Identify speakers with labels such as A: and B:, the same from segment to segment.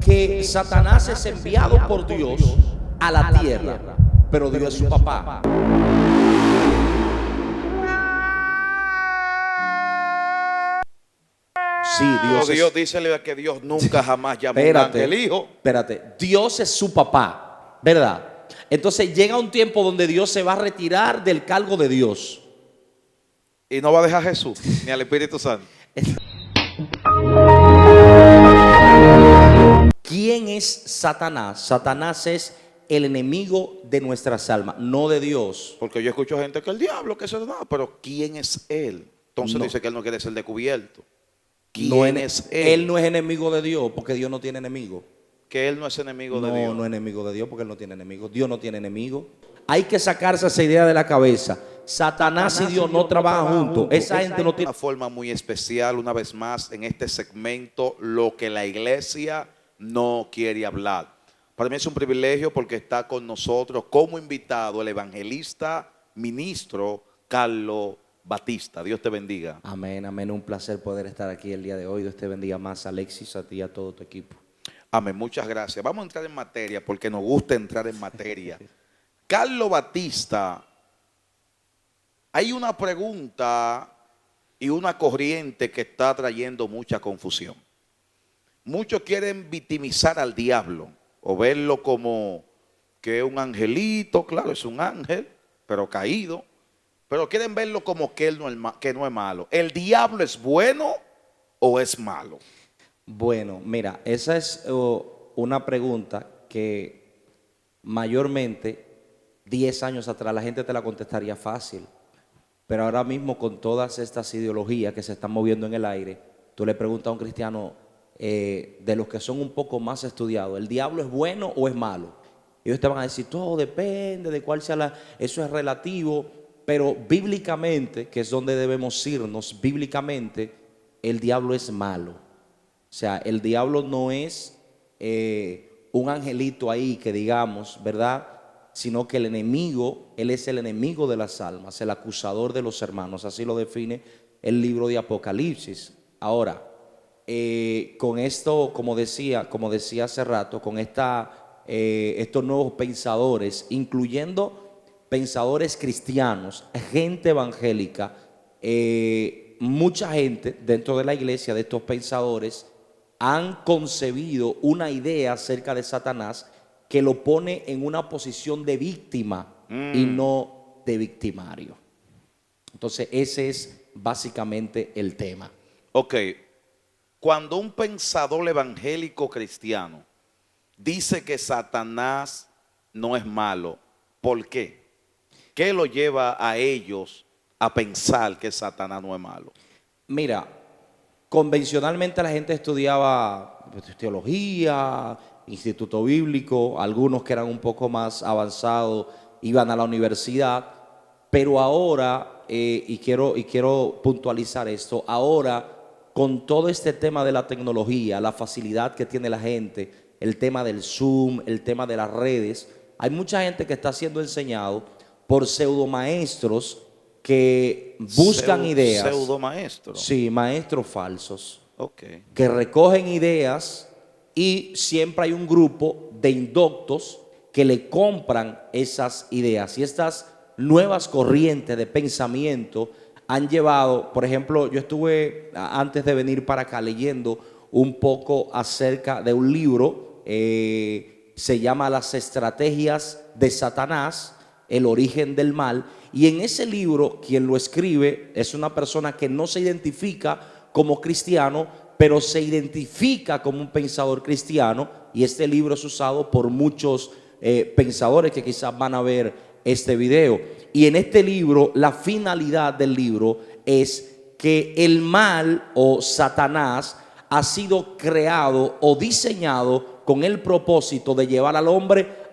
A: que Satanás es enviado por Dios a la tierra, pero Dios es su papá. Sí,
B: Dios dice que Dios nunca jamás llamó a un ángel hijo.
A: Espérate, Dios es su papá, ¿verdad? Entonces llega un tiempo donde Dios se va a retirar del cargo de Dios.
B: Y no va a dejar a Jesús ni al Espíritu Santo.
A: ¿Quién es Satanás? Satanás es el enemigo de nuestras almas, no de Dios.
B: Porque yo escucho gente que el diablo, que eso no, pero ¿quién es él? Entonces dice que él no quiere ser descubierto. ¿Quién es él?
A: Él no es enemigo de Dios porque Dios no tiene enemigo.
B: Que él no es enemigo de Dios.
A: No es enemigo de Dios porque él no tiene enemigo. Dios no tiene enemigo. Hay que sacarse esa idea de la cabeza. Satanás y Dios no trabajan juntos. Esa gente no tiene
B: una forma muy especial, una vez más, en este segmento, lo que la iglesia no quiere hablar. Para mí es un privilegio porque está con nosotros como invitado el evangelista, ministro Carlos Batista. Dios te bendiga.
A: Amén, amén. Un placer poder estar aquí el día de hoy. Dios te bendiga más, Alexis, a ti y a todo tu equipo.
B: Amén, muchas gracias. Vamos a entrar en materia porque nos gusta entrar en materia. Carlos Batista, hay una pregunta y una corriente que está trayendo mucha confusión. Muchos quieren victimizar al diablo o verlo como que es un angelito, claro, es un ángel, pero caído. Pero quieren verlo como que él que no es malo. ¿El diablo es bueno o es malo?
A: Bueno, mira, esa es una pregunta que mayormente 10 años atrás la gente te la contestaría fácil. Pero ahora mismo con todas estas ideologías que se están moviendo en el aire, tú le preguntas a un cristiano de los que son un poco más estudiados, ¿el diablo es bueno o es malo? Ellos te van a decir, todo depende de cuál sea eso es relativo. Pero bíblicamente, que es donde debemos irnos, bíblicamente el diablo es malo. O sea, el diablo no es un angelito ahí que digamos, ¿verdad? Sino que el enemigo, él es el enemigo de las almas, el acusador de los hermanos. Así lo define el libro de Apocalipsis. Ahora, con esto, como decía hace rato, con estos nuevos pensadores, incluyendo pensadores cristianos, gente evangélica, mucha gente dentro de la iglesia de estos pensadores han concebido una idea acerca de Satanás que lo pone en una posición de víctima y no de victimario. Entonces ese es básicamente el tema.
B: Ok, cuando un pensador evangélico cristiano dice que Satanás no es malo, ¿por qué? ¿Qué lo lleva a ellos a pensar que Satanás no es malo?
A: Mira, convencionalmente la gente estudiaba teología, instituto bíblico, algunos que eran un poco más avanzados iban a la universidad, pero ahora, y quiero puntualizar esto, ahora con todo este tema de la tecnología, la facilidad que tiene la gente, el tema del Zoom, el tema de las redes, hay mucha gente que está siendo enseñado por pseudomaestros que buscan ideas.
B: ¿Pseudomaestros?
A: Sí, maestros falsos.
B: Okay.
A: Que recogen ideas y siempre hay un grupo de indoctos que le compran esas ideas. Y estas nuevas corrientes de pensamiento han llevado, por ejemplo, yo estuve antes de venir para acá leyendo un poco acerca de un libro, se llama Las estrategias de Satanás, el origen del mal, y en ese libro quien lo escribe es una persona que no se identifica como cristiano, pero se identifica como un pensador cristiano, y este libro es usado por muchos pensadores que quizás van a ver este video. Y en este libro, la finalidad del libro es que el mal o Satanás ha sido creado o diseñado con el propósito de llevar al hombre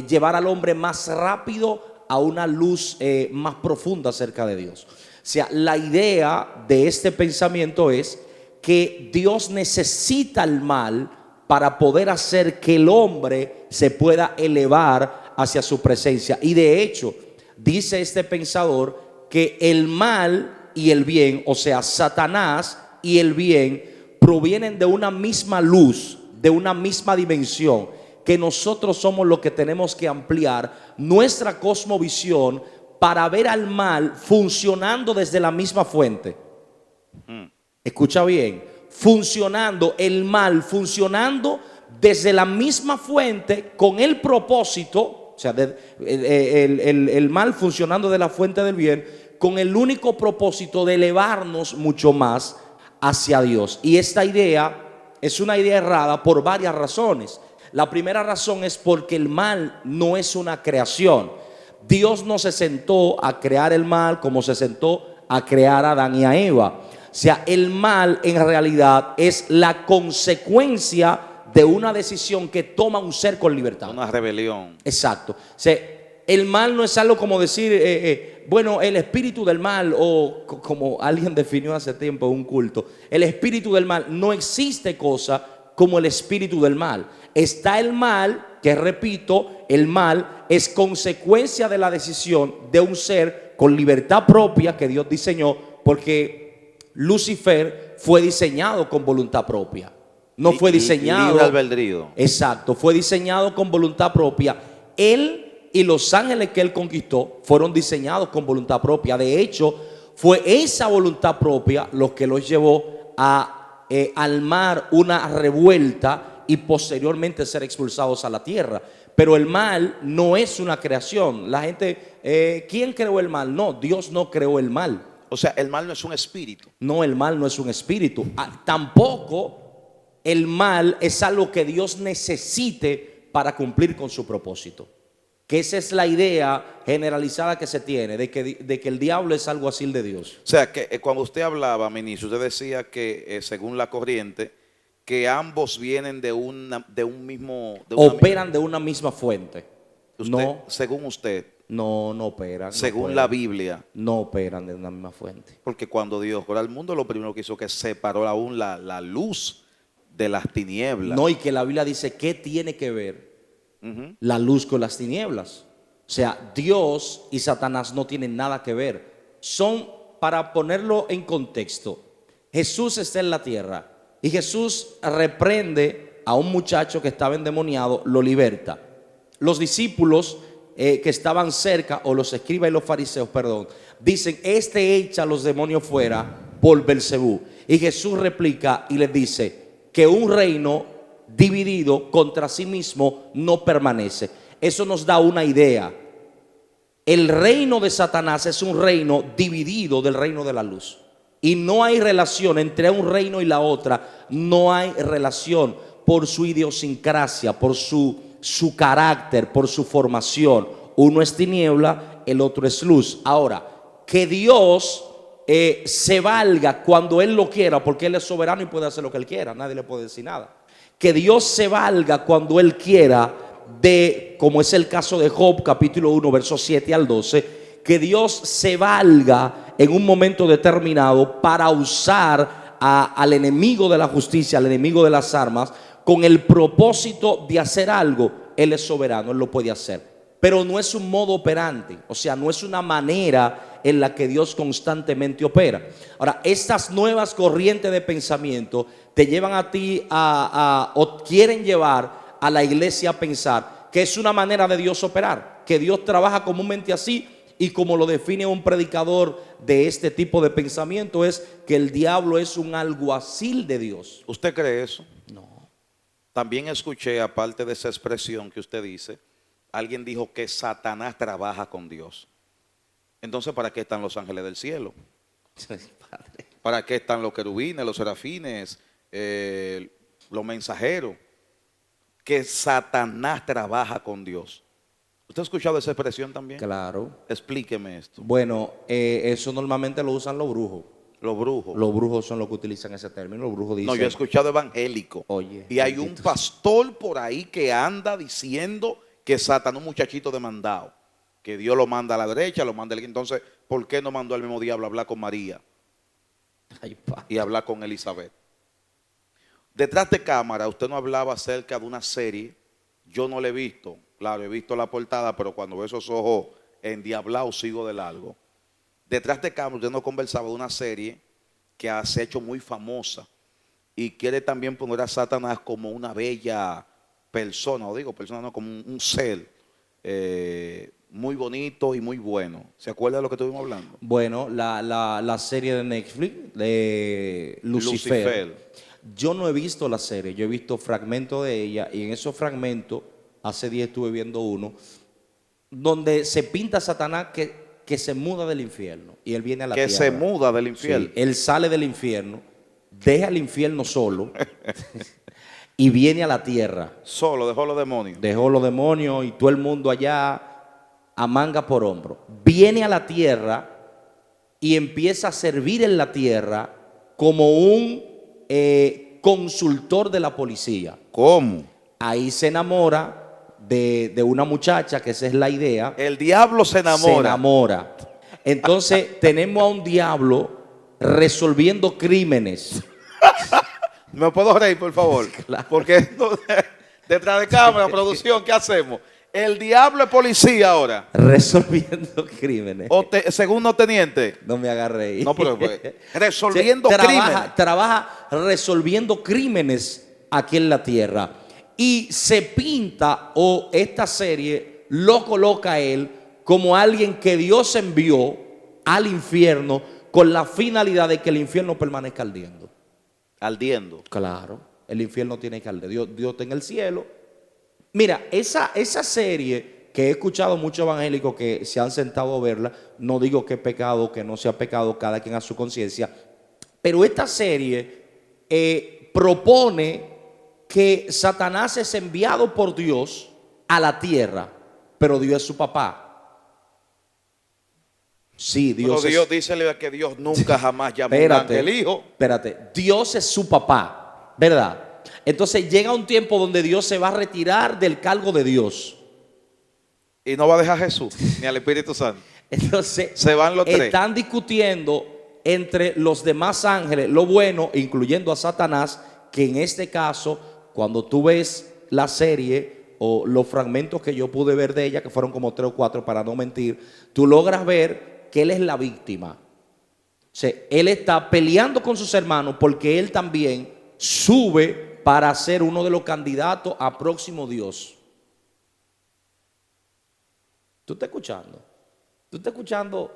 A: llevar al hombre más rápido a una luz más profunda acerca de Dios. O sea, la idea de este pensamiento es que Dios necesita el mal para poder hacer que el hombre se pueda elevar hacia su presencia. Y de hecho, dice este pensador que el mal y el bien, o sea, Satanás y el bien, provienen de una misma luz, de una misma dimensión, que nosotros somos los que tenemos que ampliar nuestra cosmovisión para ver al mal funcionando desde la misma fuente. Escucha bien, funcionando el mal, funcionando desde la misma fuente con el propósito, o sea, el mal funcionando de la fuente del bien, con el único propósito de elevarnos mucho más hacia Dios. Y esta idea es una idea errada por varias razones. La primera razón es porque el mal no es una creación. Dios no se sentó a crear el mal como se sentó a crear a Adán y a Eva. O sea, el mal en realidad es la consecuencia de una decisión que toma un ser con libertad.
B: Una rebelión.
A: Exacto. O sea, el mal no es algo como decir, bueno, el espíritu del mal, o como alguien definió hace tiempo en un culto, el espíritu del mal. No existe cosa como el espíritu del mal. Está el mal, que repito, el mal es consecuencia de la decisión de un ser con libertad propia que Dios diseñó, porque Lucifer fue diseñado con voluntad propia. No fue diseñado.
B: Libre albedrío.
A: Exacto, fue diseñado con voluntad propia. Él y los ángeles que él conquistó fueron diseñados con voluntad propia. De hecho, fue esa voluntad propia lo que los llevó a armar una revuelta y posteriormente ser expulsados a la tierra. Pero el mal no es una creación. La gente, ¿quién creó el mal? No, Dios no creó el mal.
B: O sea, el mal no es un espíritu.
A: No, el mal no es un espíritu. Tampoco el mal es algo que Dios necesite para cumplir con su propósito. Que esa es la idea generalizada que se tiene, de que el diablo es algo así de Dios.
B: O sea, que cuando usted hablaba, ministro, usted decía que según la corriente, que ambos vienen de un mismo...
A: Operan de una misma fuente.
B: Usted,
A: no,
B: según usted.
A: No operan.
B: Según
A: no operan,
B: la Biblia.
A: No operan de una misma fuente.
B: Porque cuando Dios creó al mundo, lo primero que hizo que separó aún la luz de las tinieblas.
A: No, y que la Biblia dice, ¿qué tiene que ver la luz con las tinieblas? O sea, Dios y Satanás no tienen nada que ver. Son, para ponerlo en contexto, Jesús está en la tierra y Jesús reprende a un muchacho que estaba endemoniado, lo liberta. Los discípulos que estaban cerca, o los escribas y los fariseos, perdón, dicen, este echa a los demonios fuera por Belcebú. Y Jesús replica y les dice que un reino dividido contra sí mismo no permanece. Eso nos da una idea. El reino de Satanás es un reino dividido del reino de la luz. Y no hay relación entre un reino y la otra. No hay relación por su idiosincrasia, por su carácter, por su formación. Uno es tiniebla, el otro es luz. Ahora, que Dios se valga cuando Él lo quiera, porque Él es soberano y puede hacer lo que Él quiera, nadie le puede decir nada. Que Dios se valga cuando Él quiera de, como es el caso de Job, capítulo 1, versos 7 al 12, que Dios se valga en un momento determinado para usar al enemigo de la justicia, al enemigo de las armas, con el propósito de hacer algo. Él es soberano, Él lo puede hacer. Pero no es un modo operante, o sea, no es una manera en la que Dios constantemente opera. Ahora, estas nuevas corrientes de pensamiento te llevan a ti o quieren llevar a la iglesia a pensar que es una manera de Dios operar, que Dios trabaja comúnmente así, y como lo define un predicador de este tipo de pensamiento, es que el diablo es un alguacil de Dios.
B: ¿Usted cree eso?
A: No.
B: También escuché, aparte de esa expresión que usted dice, alguien dijo que Satanás trabaja con Dios. Entonces, ¿para qué están los ángeles del cielo? ¿Para qué están los querubines, los serafines, los mensajeros? Que Satanás trabaja con Dios. ¿Usted ha escuchado esa expresión también?
A: Claro.
B: Explíqueme esto.
A: Bueno, eso normalmente lo usan los brujos.
B: Los brujos.
A: Los brujos son los que utilizan ese término. Los brujos dicen,
B: No, yo he escuchado evangélico.
A: Oye,
B: y hay un pastor por ahí que anda diciendo que Satanás es un muchachito demandado, que Dios lo manda a la derecha, lo manda a la izquierda. Entonces, ¿por qué no mandó al mismo diablo a hablar con María y hablar con Elizabeth? Detrás de cámara, usted no hablaba acerca de una serie. Yo no la he visto. Claro, he visto la portada, pero cuando veo esos ojos endiablados sigo de largo. Detrás de cámara, usted no conversaba de una serie que se ha hecho muy famosa y quiere también poner a Satanás como una bella persona, o digo persona, no, como un ser muy bonito y muy bueno. ¿Se acuerda de lo que estuvimos hablando?
A: Bueno, la serie de Netflix de Lucifer.
B: Lucifer.
A: Yo no he visto la serie, yo he visto fragmentos de ella y en esos fragmentos, hace días estuve viendo uno, donde se pinta a Satanás que se muda del infierno y él viene a la
B: Que
A: tierra.
B: se muda del infierno.
A: Sí, él sale del infierno, deja el infierno solo y viene a la tierra.
B: Solo, dejó los demonios.
A: Dejó los demonios y todo el mundo allá a manga por hombro. Viene a la tierra y empieza a servir en la tierra como un consultor de la policía.
B: ¿Cómo?
A: Ahí se enamora de una muchacha, que esa es la idea.
B: El diablo se enamora.
A: Se enamora. Entonces tenemos a un diablo resolviendo crímenes.
B: ¿Me puedo reír, por favor?
A: Claro.
B: Porque detrás de cámara, producción, ¿qué hacemos? El diablo es policía ahora.
A: Resolviendo crímenes.
B: Segundo teniente.
A: No me agarré ahí.
B: No, pero resolviendo crímenes.
A: Trabaja resolviendo crímenes aquí en la tierra. Y se pinta, o esta serie lo coloca a él como alguien que Dios envió al infierno con la finalidad de que el infierno permanezca ardiendo.
B: Ardiendo.
A: Claro, el infierno tiene que arder. Dios está en el cielo. Mira, esa serie que he escuchado muchos evangélicos que se han sentado a verla, no digo que es pecado, que no sea pecado, cada quien a su conciencia, pero esta serie propone que Satanás es enviado por Dios a la tierra, pero Dios es su papá. Sí, Dios
B: Pero Dios, dícele que Dios nunca jamás llamó a un ángel hijo.
A: Espérate, Dios es su papá, ¿verdad? Entonces llega un tiempo donde Dios se va a retirar del cargo de Dios.
B: Y no va a dejar a Jesús ni al Espíritu Santo.
A: Entonces
B: se van los tres.
A: Están discutiendo entre los demás ángeles, lo bueno, incluyendo a Satanás, que en este caso, cuando tú ves la serie o los fragmentos que yo pude ver de ella, que fueron como 3 o 4 para no mentir, tú logras ver que él es la víctima. O sea, él está peleando con sus hermanos porque él también sube para ser uno de los candidatos a próximo Dios. ¿Tú estás escuchando? ¿Tú estás escuchando?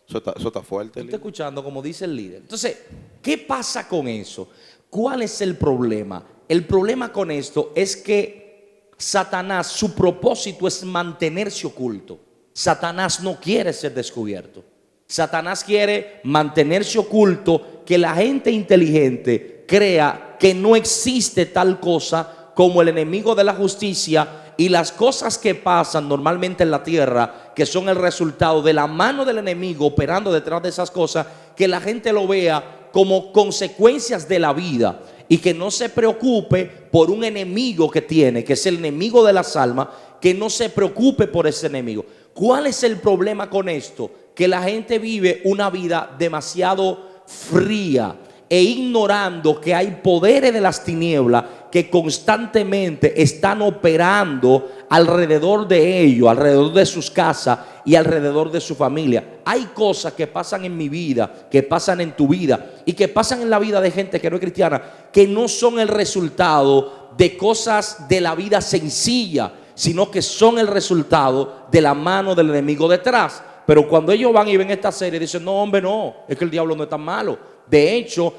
B: Eso está fuerte.
A: ¿Tú estás escuchando como dice el líder? Entonces, ¿qué pasa con eso? ¿Cuál es el problema? El problema con esto es que Satanás, su propósito es mantenerse oculto. Satanás no quiere ser descubierto. Satanás quiere mantenerse oculto, que la gente inteligente crea que no existe tal cosa como el enemigo de la justicia, y las cosas que pasan normalmente en la tierra, que son el resultado de la mano del enemigo operando detrás de esas cosas, que la gente lo vea como consecuencias de la vida y que no se preocupe por un enemigo que tiene, que es el enemigo de las almas, que no se preocupe por ese enemigo. ¿Cuál es el problema con esto? Que la gente vive una vida demasiado fría e ignorando que hay poderes de las tinieblas que constantemente están operando alrededor de ellos, alrededor de sus casas y alrededor de su familia. Hay cosas que pasan en mi vida, que pasan en tu vida y que pasan en la vida de gente que no es cristiana, que no son el resultado de cosas de la vida sencilla, sino que son el resultado de la mano del enemigo detrás. Pero cuando ellos van y ven esta serie, dicen: no, hombre, no, es que el diablo no es tan malo. De hecho,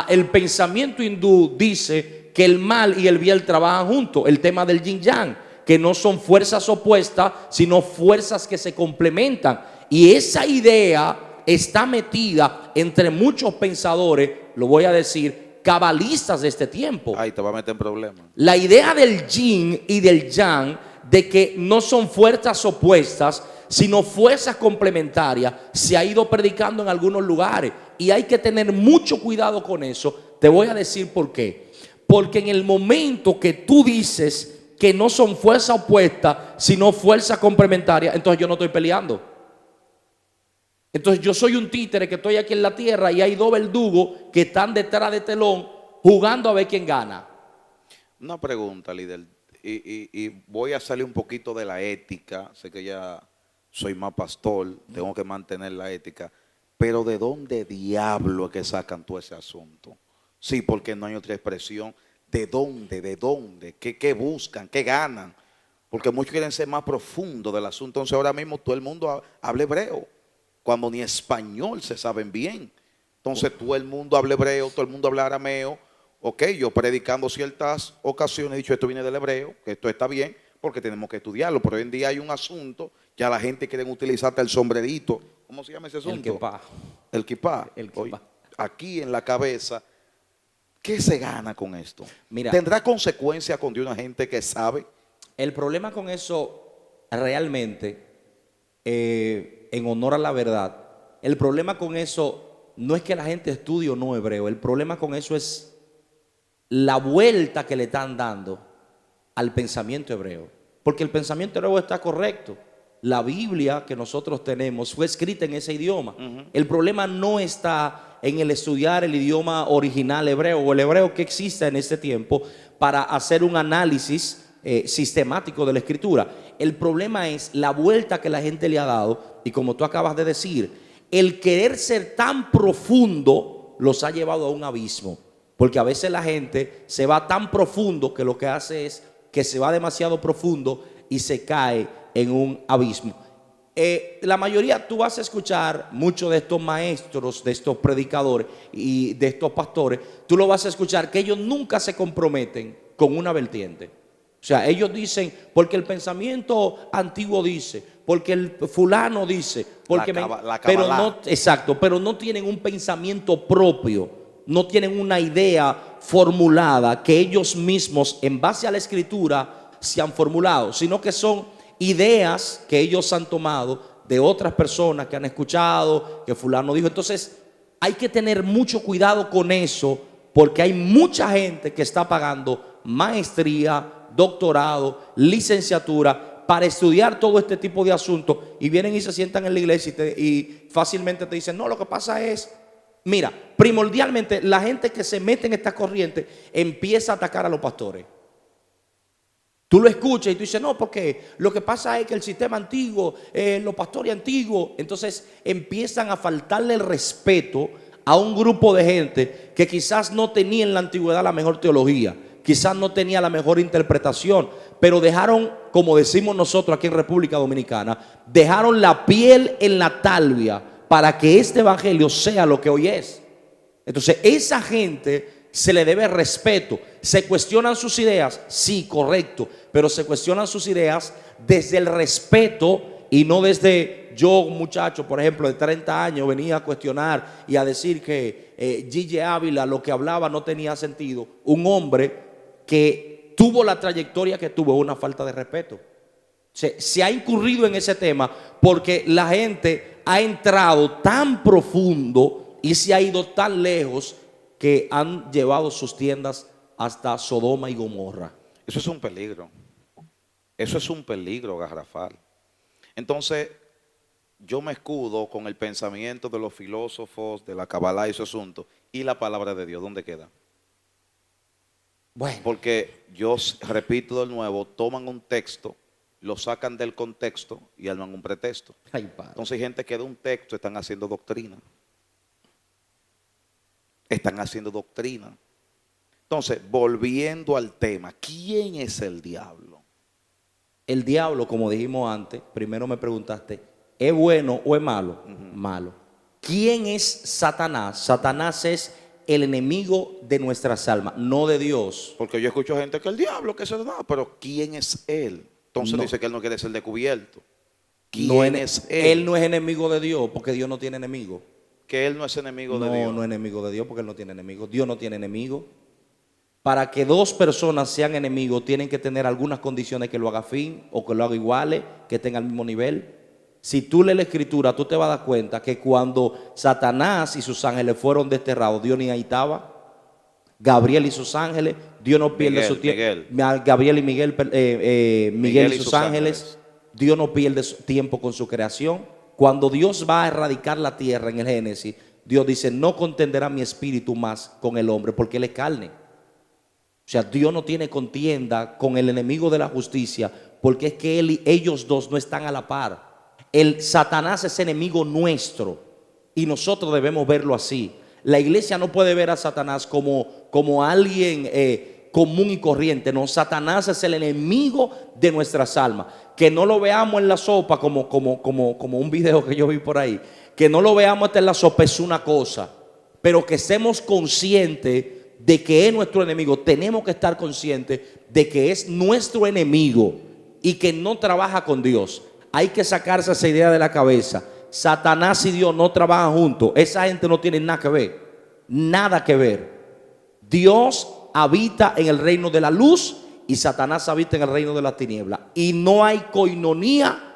A: el pensamiento hindú dice que el mal y el bien trabajan juntos. El tema del yin yang, que no son fuerzas opuestas, sino fuerzas que se complementan. Y esa idea está metida entre muchos pensadores, lo voy a decir, cabalistas de este tiempo.
B: Ay, te va a meter en problemas.
A: La idea del yin y del yang, de que no son fuerzas opuestas, sino fuerzas complementarias, se ha ido predicando en algunos lugares. Y hay que tener mucho cuidado con eso. Te voy a decir por qué. Porque en el momento que tú dices que no son fuerzas opuestas, sino fuerzas complementarias, entonces yo no estoy peleando. Entonces yo soy un títere que estoy aquí en la tierra y hay 2 verdugos que están detrás de telón jugando a ver quién gana.
B: Una pregunta, líder, y voy a salir un poquito de la ética. Sé que ya soy más pastor, tengo que mantener la ética, pero ¿de dónde diablo es que sacan todo ese asunto? Sí, porque no hay otra expresión. ¿De dónde? ¿De dónde? ¿Qué buscan? ¿Qué ganan? Porque muchos quieren ser más profundos del asunto. Entonces ahora mismo todo el mundo habla hebreo, cuando ni español se saben bien. Entonces todo el mundo habla hebreo, todo el mundo habla arameo. Ok, yo predicando ciertas ocasiones he dicho esto viene del hebreo, que esto está bien, porque tenemos que estudiarlo. Pero hoy en día hay un asunto, ya la gente quiere utilizar hasta el sombrerito. ¿Cómo se llama ese asunto?
A: El kipá.
B: El kipá.
A: El
B: Hoy,
A: kipá.
B: aquí en la cabeza. ¿Qué se gana con esto?
A: Mira,
B: ¿Tendrá consecuencia con una gente que sabe?
A: el problema con eso realmente, en honor a la verdad, el problema con eso no es que la gente estudie o no hebreo, el problema con eso es la vuelta que le están dando al pensamiento hebreo. Porque el pensamiento hebreo está correcto. La Biblia que nosotros tenemos fue escrita en ese idioma. El problema no está en el estudiar el idioma original hebreo o el hebreo que exista en este tiempo para hacer un análisis sistemático de la escritura. El problema es la vuelta que la gente le ha dado y, como tú acabas de decir, el querer ser tan profundo los ha llevado a un abismo. Porque a veces la gente se va tan profundo que lo que hace es que se va demasiado profundo y se cae en un abismo. La mayoría, tú vas a escuchar muchos de estos maestros, de estos predicadores y de estos pastores, tú lo vas a escuchar que ellos nunca se comprometen con una vertiente. O sea, ellos dicen, porque el pensamiento antiguo dice, porque el fulano dice, porque pero no, exacto, pero no tienen un pensamiento propio, no tienen una idea formulada que ellos mismos en base a la escritura se han formulado, sino que son ideas que ellos han tomado de otras personas que han escuchado, que fulano dijo. Entonces hay que tener mucho cuidado con eso, porque hay mucha gente que está pagando maestría, doctorado, licenciatura para estudiar todo este tipo de asuntos, y vienen y se sientan en la iglesia y fácilmente te dicen, no, lo que pasa es, mira, primordialmente la gente que se mete en esta corriente empieza a atacar a los pastores. Tú lo escuchas y tú dices, no, porque lo que pasa es que el sistema antiguo, los pastores antiguos, entonces empiezan a faltarle el respeto a un grupo de gente que quizás no tenía en la antigüedad la mejor teología, quizás no tenía la mejor interpretación, pero dejaron, como decimos nosotros aquí en República Dominicana, dejaron la piel en la talvia para que este evangelio sea lo que hoy es. Entonces esa gente se le debe respeto. ¿Se cuestionan sus ideas? Sí, correcto, pero se cuestionan sus ideas desde el respeto y no desde yo, muchacho, por ejemplo, de 30 años, venía a cuestionar y a decir que Gigi Ávila lo que hablaba no tenía sentido. Un hombre que tuvo la trayectoria que tuvo, una falta de respeto. Se ha incurrido en ese tema porque la gente ha entrado tan profundo y se ha ido tan lejos que han llevado sus tiendas hasta Sodoma y Gomorra.
B: Eso es un peligro. Eso es un peligro garrafal. Entonces, yo me escudo con el pensamiento de los filósofos, de la Kabbalah y ese asunto, y la palabra de Dios, ¿dónde queda?
A: Bueno,
B: porque yo repito de nuevo, toman un texto, lo sacan del contexto y arman un pretexto.
A: ay, padre.
B: Entonces hay gente que de un texto están haciendo doctrina. Están haciendo doctrina. Entonces, volviendo al tema, ¿quién es el diablo?
A: El diablo, como dijimos antes, primero me preguntaste, ¿es bueno o es malo? Malo. ¿Quién es Satanás? Satanás es el enemigo de nuestras almas, no de Dios.
B: Porque yo escucho gente que el diablo, que es Satanás, pero ¿quién es él? Entonces
A: No.
B: dice que él no quiere ser descubierto. ¿Quién es él?
A: Él no es enemigo de Dios, porque Dios no tiene enemigo.
B: Que él no es enemigo de Dios.
A: No es enemigo de Dios, porque él no tiene enemigo. Dios no tiene enemigo. Para que dos personas sean enemigos, tienen que tener algunas condiciones que lo haga fin o que lo haga iguales, que estén al mismo nivel. Si tú lees la escritura, tú te vas a dar cuenta que cuando Satanás y sus ángeles fueron desterrados, Dios ni ahí estaba. Gabriel y sus ángeles, Dios no pierde su tiempo. Gabriel y Miguel y sus ángeles, Dios no pierde su tiempo con su creación. Cuando Dios va a erradicar la tierra en el Génesis, Dios dice, no contenderá mi espíritu más con el hombre, porque él es carne. O sea, Dios no tiene contienda con el enemigo de la justicia, porque es que ellos dos no están a la par. El Satanás es enemigo nuestro y nosotros debemos verlo así. La iglesia no puede ver a Satanás como alguien común y corriente. No, Satanás es el enemigo de nuestras almas. Que no lo veamos en la sopa como un video que yo vi por ahí. Que no lo veamos hasta en la sopa es una cosa. Pero que estemos conscientes de que es nuestro enemigo. Tenemos que estar conscientes de que es nuestro enemigo y que no trabaja con Dios. Hay que sacarse esa idea de la cabeza. Satanás y Dios no trabajan juntos. Esa gente no tiene nada que ver. Nada que ver. Dios habita en el reino de la luz y Satanás habita en el reino de las tinieblas. Y no hay coinonía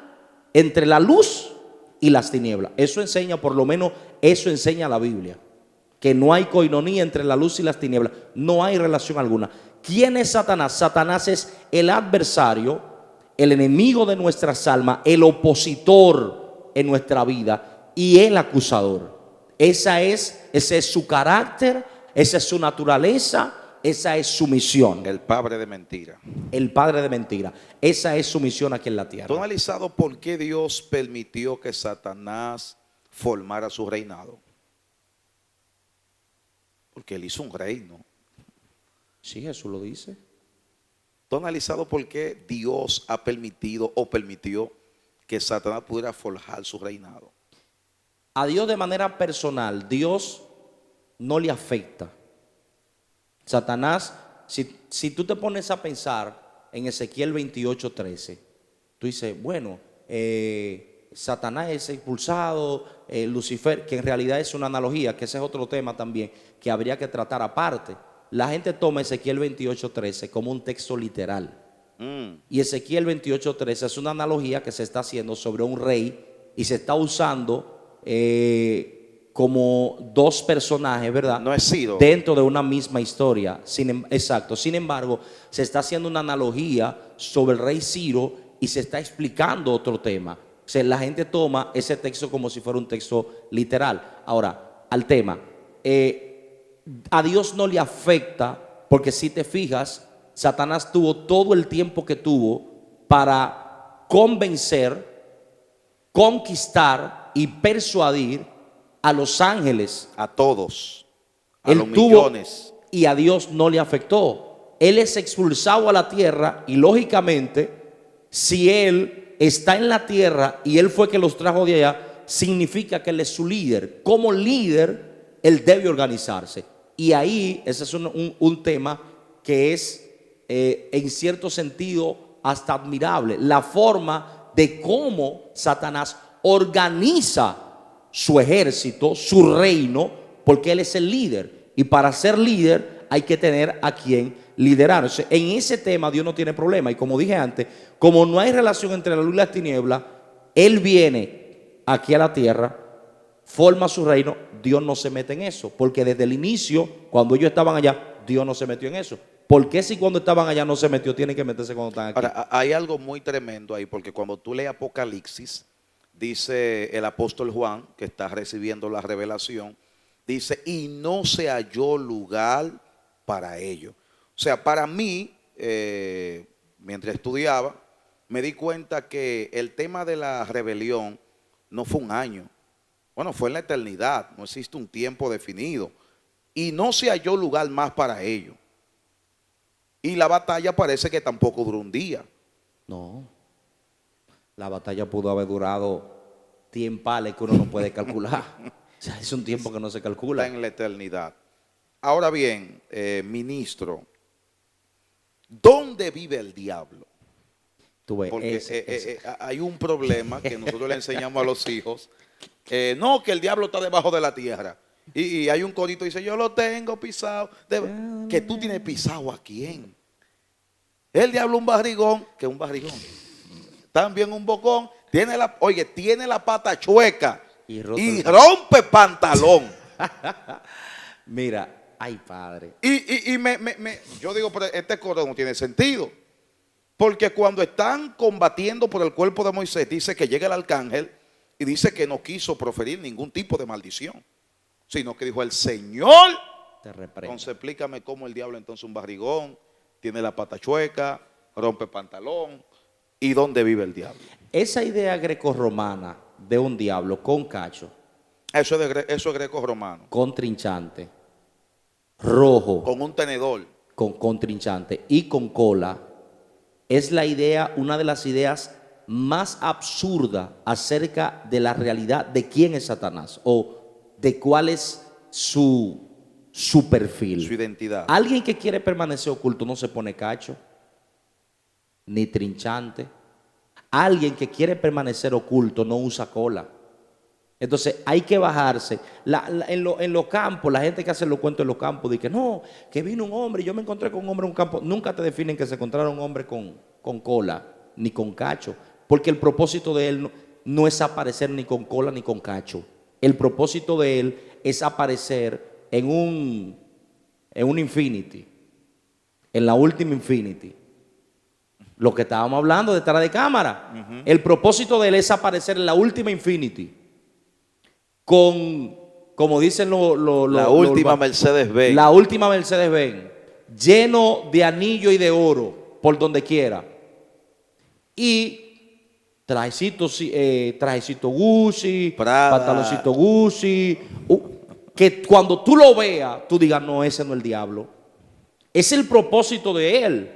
A: entre la luz y las tinieblas. Eso enseña, por lo menos, eso enseña la Biblia. Que no hay coinonía entre la luz y las tinieblas. No hay relación alguna. ¿Quién es Satanás? Satanás es el adversario, el enemigo de nuestras almas, el opositor en nuestra vida y el acusador. Ese es su carácter, esa es su naturaleza, esa es su misión.
B: El padre de mentira.
A: El padre de mentira. Esa es su misión aquí en la tierra.
B: ¿Tú has analizado por qué Dios permitió que Satanás formara su reinado? Porque él hizo un reino.
A: Sí, Jesús lo dice.
B: ¿Tú has analizado por qué Dios ha permitido o permitió que Satanás pudiera forjar su reinado?
A: A Dios de manera personal, Dios no le afecta. Satanás, si tú te pones a pensar en Ezequiel 28:13, tú dices, bueno, Satanás es expulsado, Lucifer, que en realidad es una analogía, que ese es otro tema también que habría que tratar aparte. La gente toma Ezequiel 28:13 como un texto literal. Y Ezequiel 28:13 es una analogía que se está haciendo sobre un rey y se está usando como dos personajes, ¿verdad?
B: No es Ciro.
A: Dentro de una misma historia. Exacto. Sin embargo, se está haciendo una analogía sobre el rey Ciro y se está explicando otro tema. O sea, la gente toma ese texto como si fuera un texto literal. Ahora, al tema. A Dios no le afecta, porque si te fijas, Satanás tuvo todo el tiempo que tuvo para convencer, conquistar y persuadir a los ángeles.
B: A todos. A
A: Él
B: los
A: tuvo,
B: millones.
A: y a Dios no le afectó. Él es expulsado a la tierra y lógicamente, si él está en la tierra y él fue que los trajo de allá, significa que él es su líder. Como líder, él debe organizarse. Y ahí, ese es un tema que es en cierto sentido hasta admirable. La forma de cómo Satanás organiza su ejército, su reino, porque él es el líder. Y para ser líder hay que tener a quien liderar. O sea, en ese tema Dios no tiene problema. Y como dije antes, como no hay relación entre la luz y las tinieblas, él viene aquí a la tierra, forma su reino. Dios no se mete en eso, porque desde el inicio, cuando ellos estaban allá, Dios no se metió en eso. ¿Por qué si cuando estaban allá no se metió, tiene que meterse cuando están aquí?
B: Ahora, hay algo muy tremendo ahí, porque cuando tú lees Apocalipsis, dice el apóstol Juan, que está recibiendo la revelación, dice, y no se halló lugar para ello. O sea, para mí, mientras estudiaba, me di cuenta que el tema de la rebelión no fue un año. Bueno, fue en la eternidad, no existe un tiempo definido. Y no se halló lugar más para ello. Y la batalla parece que tampoco duró un día.
A: No. La batalla pudo haber durado tiempales que uno no puede calcular. O sea, es un tiempo que no se calcula.
B: Está en la eternidad. Ahora bien, ministro, ¿dónde vive el diablo?
A: Tú ves,
B: Porque hay un problema que nosotros le enseñamos a los hijos. No, que el diablo está debajo de la tierra. Y hay un corito que dice, yo lo tengo pisado. Que tú tienes pisado ¿a quién? El diablo un barrigón, que es un barrigón. También un bocón. Tiene la pata chueca y rompe pantalón.
A: Mira, ay padre.
B: Yo digo, pero este coro no tiene sentido. Porque cuando están combatiendo por el cuerpo de Moisés, dice que llega el arcángel y dice que no quiso proferir ningún tipo de maldición, sino que dijo, el Señor
A: Te reprendo.
B: Entonces explícame cómo el diablo entonces un barrigón, tiene la pata chueca, rompe pantalón, y dónde vive el diablo.
A: Esa idea grecorromana de un diablo con cacho
B: Eso es greco-romano.
A: Contrinchante. Rojo.
B: Con un tenedor.
A: Con contrinchante y con cola. Es la idea, una de las ideas más absurdas acerca de la realidad de quién es Satanás o de cuál es su perfil.
B: Su identidad.
A: Alguien que quiere permanecer oculto no se pone cacho, ni trinchante. Alguien que quiere permanecer oculto no usa cola. Entonces hay que bajarse. En los campos, la gente que hace los cuentos en los campos dice que no, que vino un hombre y yo me encontré con un hombre en un campo. Nunca te definen que se encontraron un hombre con cola ni con cacho, porque el propósito de él no es aparecer ni con cola ni con cacho. El propósito de él es aparecer en un infinity, en la última infinity. Lo que estábamos hablando detrás de cámara. El propósito de él es aparecer en la última infinity. Como dicen
B: la última Mercedes-Benz.
A: La última Mercedes-Benz, lleno de anillo y de oro por donde quiera. Y trajecito Gucci,
B: Prada,
A: pantaloncito Gucci. Que cuando tú lo veas, tú digas, no, ese no es el diablo. Es el propósito de él.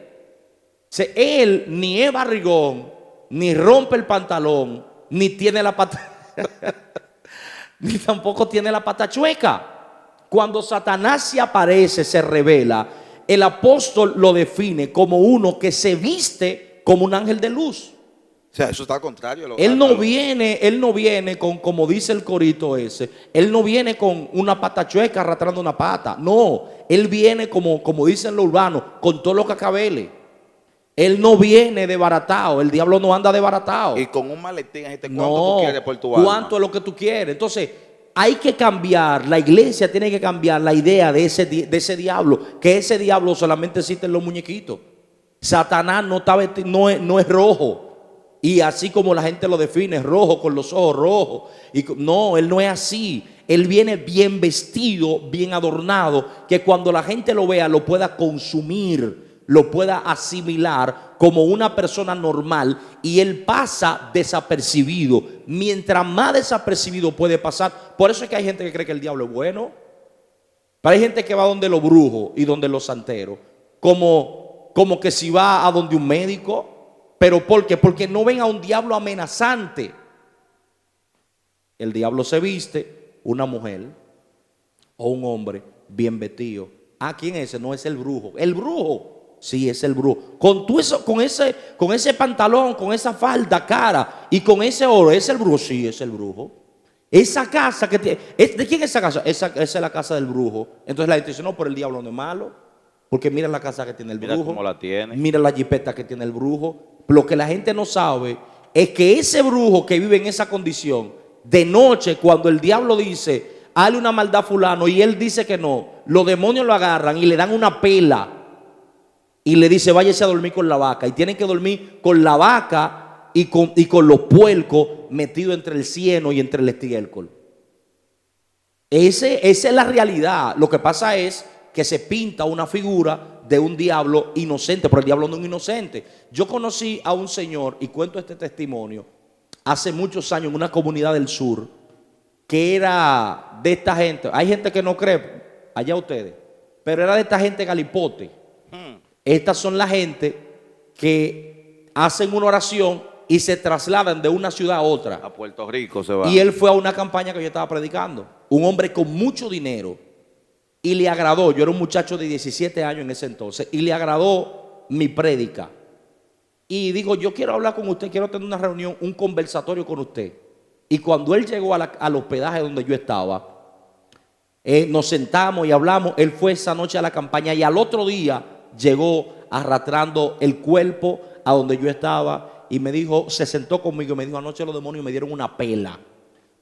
A: O sea, él ni es barrigón, ni rompe el pantalón, ni tiene la pata. Ni tampoco tiene la pata chueca. Cuando Satanás se aparece, se revela, el apóstol lo define como uno que se viste como un ángel de luz.
B: O sea, eso está al contrario.
A: Él no viene con, como dice el corito ese, él no viene con una pata chueca arrastrando una pata. No, él viene como dicen los urbanos, con todo lo que acabele. Él no viene desbaratado, el diablo no anda desbaratado.
B: Y con un maletín, ¿cuánto tú quieres por tu alma?
A: ¿Cuánto es lo que tú quieres? Entonces, hay que cambiar, la iglesia tiene que cambiar la idea de ese diablo, que ese diablo solamente existe en los muñequitos. Satanás no es rojo. Y así como la gente lo define, es rojo con los ojos rojos. No, él no es así. Él viene bien vestido, bien adornado, que cuando la gente lo vea lo pueda consumir, lo pueda asimilar como una persona normal, y él pasa desapercibido. Mientras más desapercibido puede pasar. Por eso es que hay gente que cree que el diablo es bueno. Pero hay gente que va donde los brujos y donde los santeros, como que si va a donde un médico. ¿Pero por qué? Porque no ven a un diablo amenazante. El diablo se viste, una mujer o un hombre bien vestido. ¿Quién es ese? No es el brujo. El brujo. Sí, es el brujo. Con ese pantalón, con esa falda cara y con ese oro, ¿es el brujo? Sí, es el brujo. Esa casa que tiene, ¿de quién es esa casa? Esa es la casa del brujo. Entonces la gente dice, no, pero el diablo no es malo. Porque mira la casa que tiene el brujo.
B: Mira cómo la tiene.
A: Mira la jipeta que tiene el brujo. Lo que la gente no sabe es que ese brujo que vive en esa condición, de noche, cuando el diablo dice, hazle una maldad a fulano, y él dice que no, los demonios lo agarran y le dan una pela. Y le dice, váyase a dormir con la vaca. Y tienen que dormir con la vaca y con los puercos metidos entre el cieno y entre el estiércol. Esa es la realidad. Lo que pasa es que se pinta una figura de un diablo inocente, pero el diablo no es inocente. Yo conocí a un señor, y cuento este testimonio, hace muchos años en una comunidad del sur, que era de esta gente. Hay gente que no cree, allá ustedes, pero era de esta gente galipote. Estas son la gente que hacen una oración y se trasladan de una ciudad a otra.
B: A Puerto Rico se va.
A: Y él fue a una campaña que yo estaba predicando. Un hombre con mucho dinero. Y le agradó, yo era un muchacho de 17 años en ese entonces, y le agradó mi prédica. Y digo, yo quiero hablar con usted, quiero tener una reunión, un conversatorio con usted. Y cuando él llegó al hospedaje donde yo estaba, nos sentamos y hablamos. Él fue esa noche a la campaña y al otro día llegó arrastrando el cuerpo a donde yo estaba y me dijo, se sentó conmigo y me dijo, anoche los demonios me dieron una pela.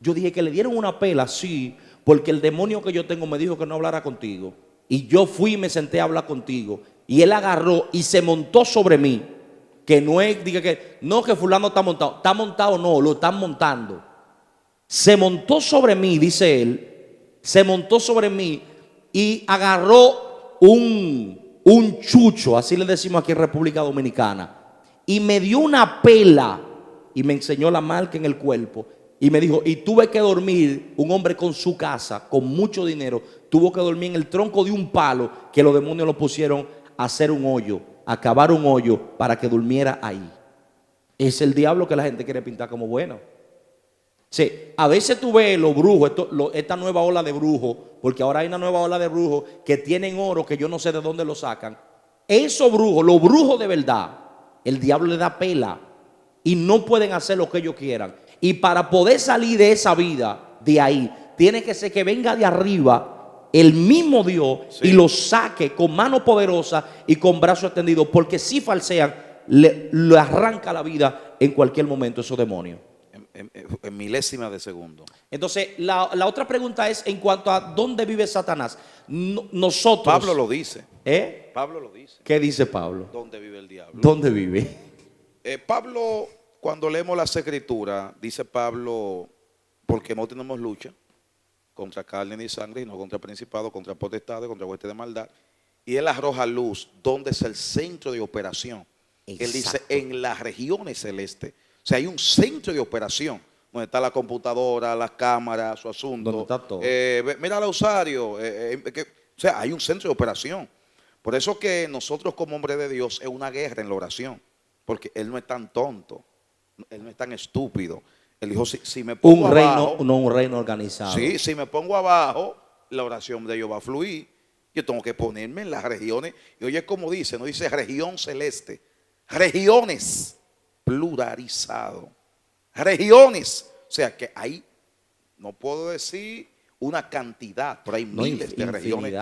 A: Yo dije, que le dieron una pela, sí, porque el demonio que yo tengo me dijo que no hablara contigo. Y yo fui y me senté a hablar contigo. Y él agarró y se montó sobre mí. Que no es, diga que no, que fulano está montado. Está montado, no, lo están montando. Se montó sobre mí, dice él. Se montó sobre mí y agarró un chucho, así le decimos aquí en República Dominicana. Y me dio una pela y me enseñó la marca en el cuerpo. Y me dijo, y tuve que dormir, un hombre con su casa, con mucho dinero, tuvo que dormir en el tronco de un palo que los demonios lo pusieron a hacer un hoyo, a cavar un hoyo para que durmiera ahí. Es el diablo que la gente quiere pintar como bueno. Sí, a veces tú ves los brujos, esta nueva ola de brujos, porque ahora hay una nueva ola de brujos que tienen oro que yo no sé de dónde lo sacan. Esos brujos, los brujos de verdad, el diablo le da pela y no pueden hacer lo que ellos quieran. Y para poder salir de esa vida, de ahí, tiene que ser que venga de arriba el mismo Dios, sí, y lo saque con mano poderosa y con brazo extendido, porque si falsean, le arranca la vida en cualquier momento esos demonios.
B: En milésimas de segundo.
A: Entonces, la otra pregunta es en cuanto a dónde vive Satanás. Nosotros.
B: Pablo lo dice.
A: ¿Eh?
B: Pablo lo dice.
A: ¿Qué dice Pablo?
B: ¿Dónde vive el diablo?
A: ¿Dónde vive?
B: Pablo, cuando leemos las escrituras, dice Pablo, porque no tenemos lucha contra carne ni sangre, sino contra principados, contra potestades, contra huestes de maldad. Y él arroja luz, ¿dónde es el centro de operación? Exacto. Él dice, en las regiones celestes. O sea, hay un centro de operación donde está la computadora, las cámaras, su asunto.
A: ¿Dónde está todo?
B: Mira, Lausario. O sea, hay un centro de operación. Por eso que nosotros como hombres de Dios es una guerra en la oración. Porque Él no es tan tonto. Él no es tan estúpido. Él dijo, si me pongo
A: un reino,
B: abajo,
A: no un reino organizado.
B: Sí, si me pongo abajo, la oración de ellos va a fluir. Yo tengo que ponerme en las regiones. Y oye, como dice, no dice región celeste. Regiones. Pluralizado. Regiones. O sea que hay, no puedo decir una cantidad, pero hay miles de regiones.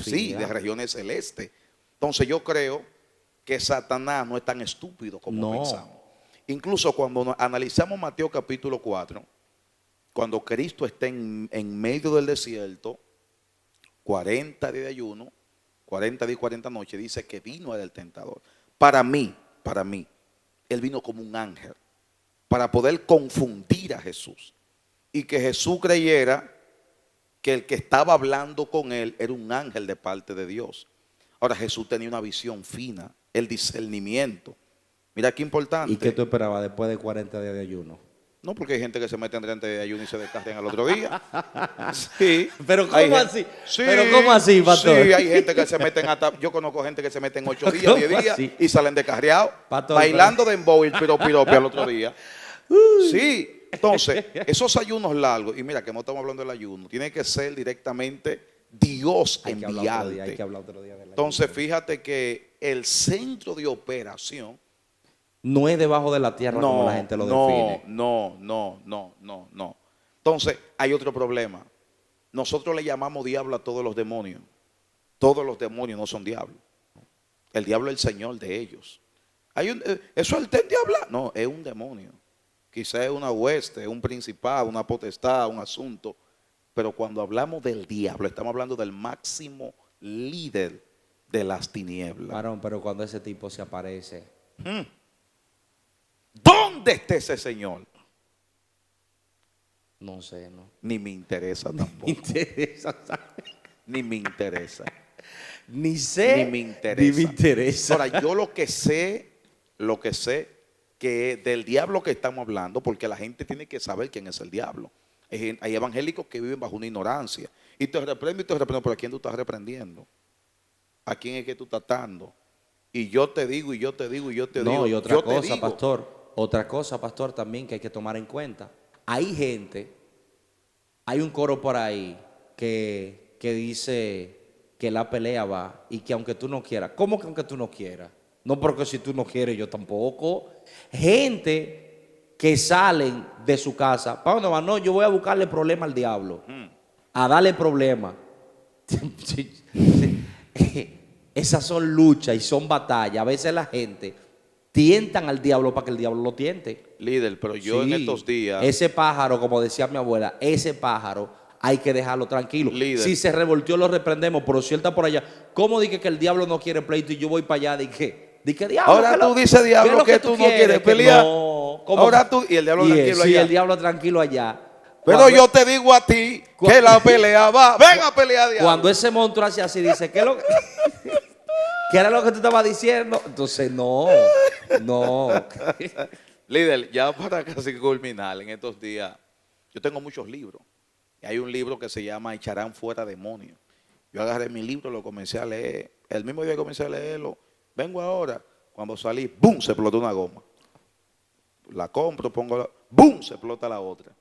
B: Sí, de regiones celestes. Entonces yo creo que Satanás no es tan estúpido como pensamos. Incluso cuando analizamos Mateo capítulo 4, cuando Cristo está en medio del desierto, 40 días de ayuno, 40 días y 40 noches, dice que vino el tentador. Para mí, Él vino como un ángel para poder confundir a Jesús y que Jesús creyera que el que estaba hablando con él era un ángel de parte de Dios. Ahora Jesús tenía una visión fina, el discernimiento. Mira qué importante.
A: ¿Y qué tú esperabas después de 40 días de ayuno?
B: No, porque hay gente que se mete en 30 días de ayuno y se descargan al otro día. Sí.
A: Pero ¿cómo así?
B: Sí,
A: pero ¿cómo así, pastor?
B: Sí, hay gente que se meten hasta, yo conozco gente que se mete en 8 días, 10 días así? Y salen descarriados, bailando dembow y piropi al otro día. Sí, entonces, esos ayunos largos, y mira que no estamos hablando del ayuno, tiene que ser directamente Dios enviante.
A: Hay que hablar otro día del ayuno.
B: Entonces, fíjate que el centro de operación
A: no es debajo de la tierra como la gente lo define.
B: No. Entonces, hay otro problema. Nosotros le llamamos diablo a todos los demonios. Todos los demonios no son diablos. El diablo es el señor de ellos. ¿Eso es el diablo? No, es un demonio. Quizás es una hueste, un principado, una potestad, un asunto. Pero cuando hablamos del diablo, estamos hablando del máximo líder de las tinieblas.
A: Varón, pero cuando ese tipo se aparece.
B: ¿Dónde está ese señor?
A: No sé, no.
B: Ni me interesa tampoco. Ni me interesa.
A: Ni sé.
B: Ni me interesa.
A: Ni me interesa.
B: Ahora, yo lo que sé, que del diablo que estamos hablando, porque la gente tiene que saber quién es el diablo. Hay evangélicos que viven bajo una ignorancia. Y te reprendo, pero ¿a quién tú estás reprendiendo? ¿A quién es que tú estás atando? Y yo te digo, y yo te digo.
A: No, y otra cosa, pastor. Otra cosa, pastor, también que hay que tomar en cuenta. Hay gente, hay un coro por ahí que dice que la pelea va y que aunque tú no quieras. ¿Cómo que aunque tú no quieras? No, porque si tú no quieres, yo tampoco. Gente que salen de su casa. ¿Para dónde van? No, yo voy a buscarle problema al diablo. A darle problema. Esas son luchas y son batallas. A veces la gente tientan al diablo para que el diablo lo tiente.
B: Líder, pero yo en estos días...
A: Ese pájaro, como decía mi abuela, ese pájaro hay que dejarlo tranquilo.
B: Líder.
A: Si se revolteó, lo reprendemos, pero si él está por allá, ¿cómo dije que el diablo no quiere pleito y yo voy para allá? Dije, diablo.
B: Ahora tú dices, diablo, que tú no quieres pelear.
A: No,
B: ahora tú, y el diablo tranquilo allá.
A: Sí, el diablo tranquilo allá.
B: Pero yo te digo a ti que la pelea va. Ven a pelear, diablo.
A: Cuando ese monstruo hace así, dice, ¿qué es lo que... ¿Qué era lo que tú estabas diciendo? Entonces, no.
B: Líder, ya para casi culminar en estos días, yo tengo muchos libros. Y hay un libro que se llama Echarán fuera demonios. Yo agarré mi libro, lo comencé a leer. El mismo día que comencé a leerlo, vengo ahora, cuando salí, ¡boom!, se explotó una goma. La compro, ¡boom!, se explota la otra.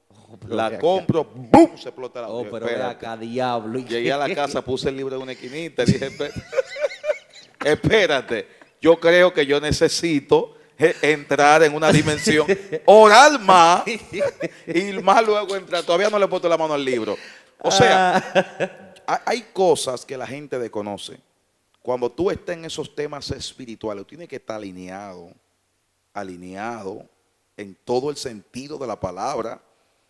A: Pero
B: La
A: ve acá.
B: compro, ¡boom!, se explota la
A: Oh,
B: otra.
A: pero ve
B: Espérate.
A: acá, diablo.
B: Llegué a la casa, puse el libro en una esquinita y dije, espérate, yo creo que yo necesito entrar en una dimensión, orar más y más luego entrar. Todavía no le he puesto la mano al libro. O sea, hay cosas que la gente desconoce. Cuando tú estás en esos temas espirituales, tú tienes que estar alineado en todo el sentido de la palabra,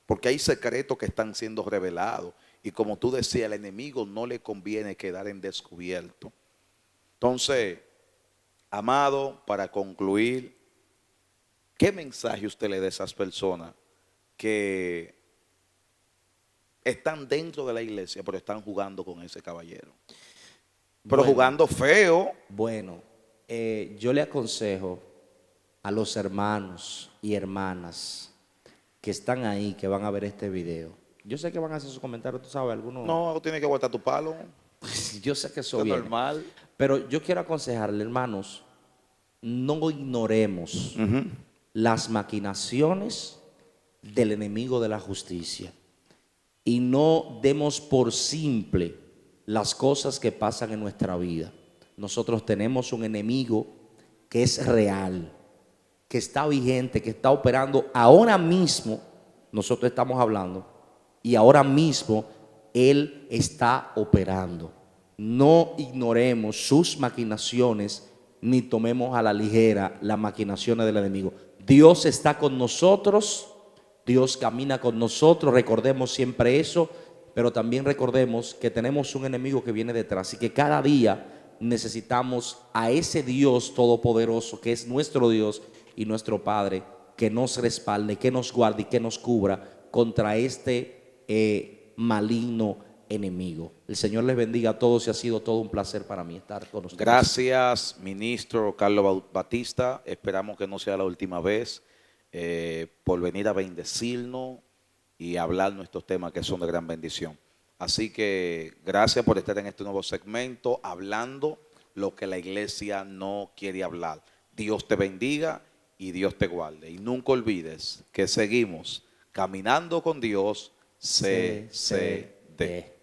B: porque hay secretos que están siendo revelados. Y como tú decías, al enemigo no le conviene quedar en descubierto. Entonces, amado, para concluir, ¿qué mensaje usted le da a esas personas que están dentro de la iglesia, pero están jugando con ese caballero? Pero
A: Bueno,
B: jugando feo.
A: Bueno, yo le aconsejo a los hermanos y hermanas que están ahí, que van a ver este video. Yo sé que van a hacer sus comentarios, tú sabes, algunos.
B: No, tienes que aguantar tu palo.
A: Yo sé que eso
B: Eso es
A: viene.
B: normal.
A: Pero yo quiero aconsejarle, hermanos, no ignoremos
B: Ujú.
A: las maquinaciones del enemigo de la justicia y no demos por simple las cosas que pasan en nuestra vida. Nosotros tenemos un enemigo que es real, que está vigente, que está operando ahora mismo. Nosotros estamos hablando y ahora mismo Él está operando. No ignoremos sus maquinaciones ni tomemos a la ligera las maquinaciones del enemigo. Dios está con nosotros, Dios camina con nosotros, recordemos siempre eso, pero también recordemos que tenemos un enemigo que viene detrás y que cada día necesitamos a ese Dios todopoderoso que es nuestro Dios y nuestro Padre, que nos respalde, que nos guarde y que nos cubra contra este maligno enemigo. El Señor les bendiga a todos y ha sido todo un placer para mí estar con ustedes.
B: Gracias, ministro Carlos Batista. Esperamos que no sea la última vez por venir a bendecirnos y hablar nuestros temas que son de gran bendición. Así que gracias por estar en este nuevo segmento, hablando lo que la iglesia no quiere hablar. Dios te bendiga y Dios te guarde. Y nunca olvides que seguimos caminando con Dios, CCD.